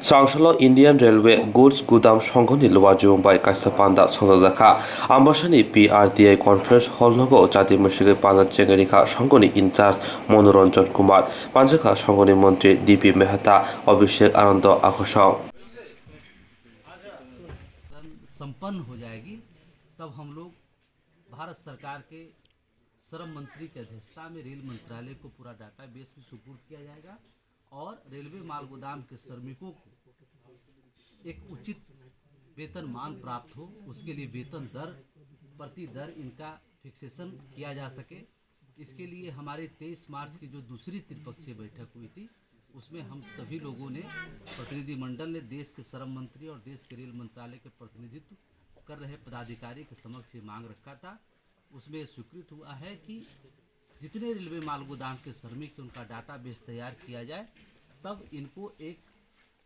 Sangshalo Indian Railway Goods Gudam Songoni Luwajung by Kastapanda Sonozaka Ambashani PRDI Conference Hall Nogo Chati Mushige Panda Chengarika Songoni in charge Monoranjan Kumar Panjaka Songoni Montri DP Mehta Abhishek Anando Akhoshaw संपन्न हो जाएगी तब हम लोग भारत सरकार के श्रम मंत्री की अध्यक्षता में रेल मंत्रालय को पूरा डाटा बेस भी सुपुर्द किया जाएगा और रेलवे माल गोदाम के श्रमिकों को एक उचित वेतन मान प्राप्त हो, उसके लिए वेतन दर प्रति दर इनका फिक्सेशन किया जा सके। इसके लिए हमारे 23 मार्च की जो दूसरी त्रिपक्षीय बैठक हुई थी उसमें हम सभी लोगों ने प्रतिनिधिमंडल ने देश के श्रम मंत्री और देश के रेल मंत्रालय के प्रतिनिधित्व कर रहे पदाधिकारी के समक्ष ये मांग रखा था। उसमें स्वीकृत हुआ है कि जितने रेलवे माल गोदाम के श्रमिक उनका डाटाबेस तैयार किया जाए, तब इनको एक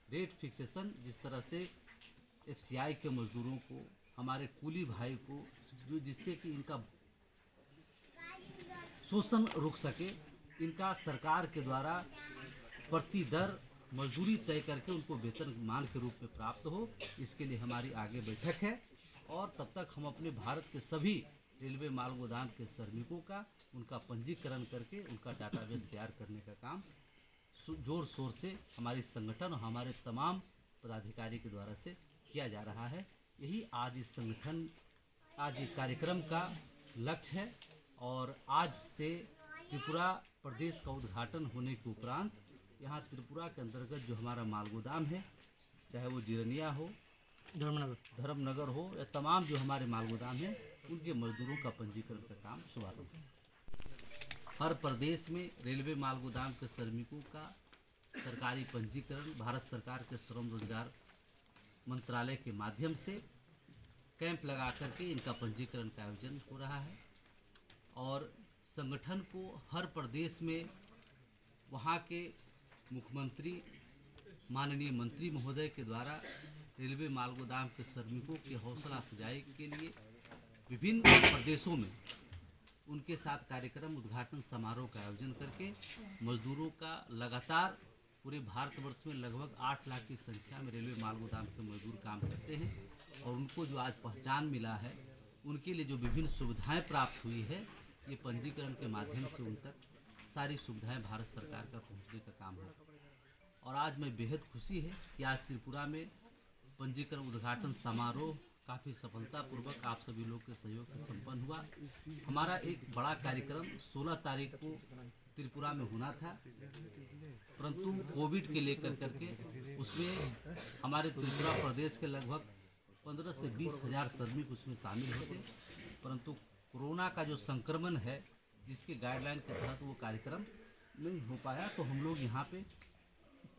रेट फिक्सेशन जिस तरह से एफसीआई के मजदूरों को, हमारे कूली भाई को, जो जिससे कि इनका शोषण रुक सके, इनका सरकार के द्वारा प्रति दर मजदूरी तय करके उनको वेतन मान के रूप में प्राप्त हो। इसके लिए हमारी आगे बैठक है और तब तक हम अपने भारत के सभी रेलवे माल गोदाम के श्रमिकों का उनका पंजीकरण करके उनका डाटाबेस तैयार करने का काम जोर शोर से हमारी संगठन और हमारे तमाम पदाधिकारी के द्वारा से किया जा रहा है। यही आज इस कार्यक्रम का लक्ष्य है और आज से त्रिपुरा प्रदेश का उद्घाटन होने के उपरांत यहाँ त्रिपुरा के अंतर्गत जो हमारा माल गोदाम है, चाहे वो जिरनिया हो, धर्मनगर हो या तमाम जो हमारे माल गोदाम हैं, उनके मजदूरों का पंजीकरण का काम शुभारंभ है। हर प्रदेश में रेलवे माल गोदाम के श्रमिकों का सरकारी पंजीकरण भारत सरकार के श्रम रोजगार मंत्रालय के माध्यम से कैंप लगा करके इनका पंजीकरण का आयोजन हो रहा है और संगठन को हर प्रदेश में वहाँ के मुख्यमंत्री माननीय मंत्री महोदय के द्वारा रेलवे माल गोदाम के श्रमिकों की हौसला अफजाई के लिए विभिन्न प्रदेशों में उनके साथ कार्यक्रम उद्घाटन समारोह का आयोजन करके मजदूरों का लगातार पूरे भारतवर्ष में लगभग 8 लाख की संख्या में रेलवे माल गोदाम के मजदूर काम करते हैं और उनको जो आज पहचान मिला है, उनके लिए जो विभिन्न सुविधाएं प्राप्त हुई है, ये पंजीकरण के माध्यम से उन तक सारी सुविधाएं भारत सरकार का पहुंचने का काम है। और आज मैं बेहद खुशी है कि आज त्रिपुरा में पंजीकरण उद्घाटन समारोह काफ़ी सफलतापूर्वक आप सभी लोग के सहयोग से संपन्न हुआ। हमारा एक बड़ा कार्यक्रम 16 तारीख को त्रिपुरा में होना था, परंतु कोविड के लेकर करके उसमें हमारे त्रिपुरा प्रदेश के लगभग 15 से 20 हज़ार श्रमिक उसमें शामिल होते, परंतु कोरोना का जो संक्रमण है जिसके गाइडलाइन के तहत वो कार्यक्रम नहीं हो पाया। तो हम लोग यहाँ पे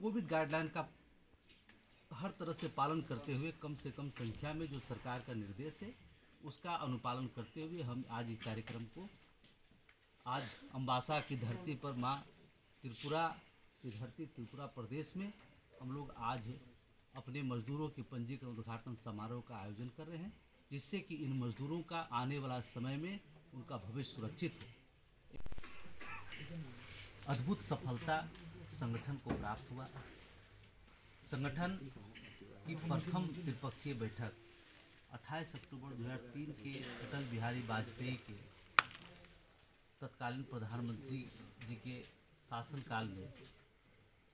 कोविड गाइडलाइन का हर तरह से पालन करते हुए कम से कम संख्या में जो सरकार का निर्देश है उसका अनुपालन करते हुए हम आज इस कार्यक्रम को आज अम्बासा की धरती पर माँ त्रिपुरा की धरती त्रिपुरा प्रदेश में हम लोग आज अपने मजदूरों के पंजीकरण उद्घाटन समारोह का आयोजन कर रहे हैं, जिससे कि इन मजदूरों का आने वाला समय में उनका भविष्य सुरक्षित हो। अद्भुत सफलता संगठन को प्राप्त हुआ। संगठन की प्रथम त्रिपक्षीय बैठक 28 अक्टूबर 2003 के अटल बिहारी वाजपेयी के तत्कालीन प्रधानमंत्री जी के शासनकाल में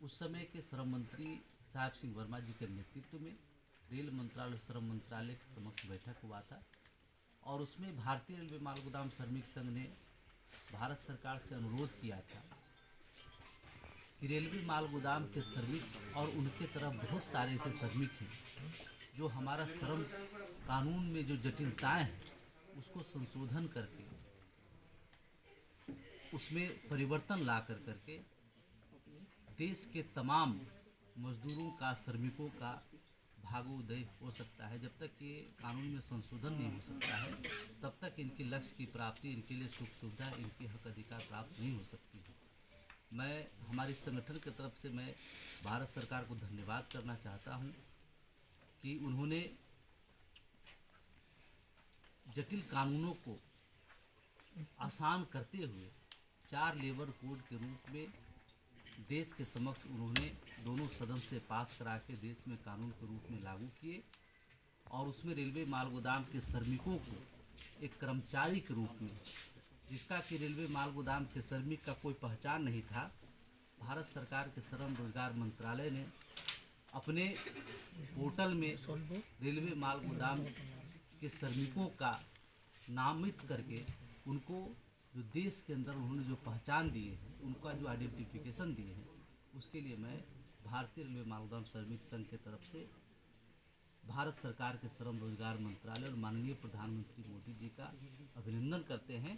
उस समय के श्रम मंत्री साहब सिंह वर्मा जी के नेतृत्व में रेल मंत्रालय श्रम मंत्रालय के समक्ष बैठक हुआ था और उसमें भारतीय रेलवे माल गोदाम श्रमिक संघ ने भारत सरकार से अनुरोध किया था कि रेलवे माल गोदाम के श्रमिक और उनके तरफ बहुत सारे ऐसे श्रमिक हैं जो हमारा श्रम कानून में जो जटिलताएं हैं उसको संशोधन करके उसमें परिवर्तन ला करके देश के तमाम मजदूरों का, श्रमिकों का भागोदय हो सकता है। जब तक ये कानून में संशोधन नहीं हो सकता है तब तक इनके लक्ष्य की प्राप्ति, इनके लिए सुख सुविधा, इनके हक अधिकार प्राप्त नहीं हो सकती है। मैं हमारे संगठन की तरफ से मैं भारत सरकार को धन्यवाद करना चाहता हूं कि उन्होंने जटिल कानूनों को आसान करते हुए 4 लेबर कोड के रूप में देश के समक्ष उन्होंने दोनों सदन से पास करा के देश में कानून के रूप में लागू किए और उसमें रेलवे माल गोदाम के श्रमिकों को एक कर्मचारी के रूप में, जिसका कि रेलवे माल गोदाम के श्रमिक का कोई पहचान नहीं था, भारत सरकार के श्रम रोजगार मंत्रालय ने अपने पोर्टल में रेलवे माल गोदाम के श्रमिकों का नामित करके उनको जो देश के अंदर उन्होंने जो पहचान दिए हैं, उनका जो आइडेंटिफिकेशन दिए हैं, उसके लिए मैं भारतीय रेलवे माल गोदाम श्रमिक संघ के तरफ से भारत सरकार के श्रम रोजगार मंत्रालय और माननीय प्रधानमंत्री मोदी जी का अभिनंदन करते हैं।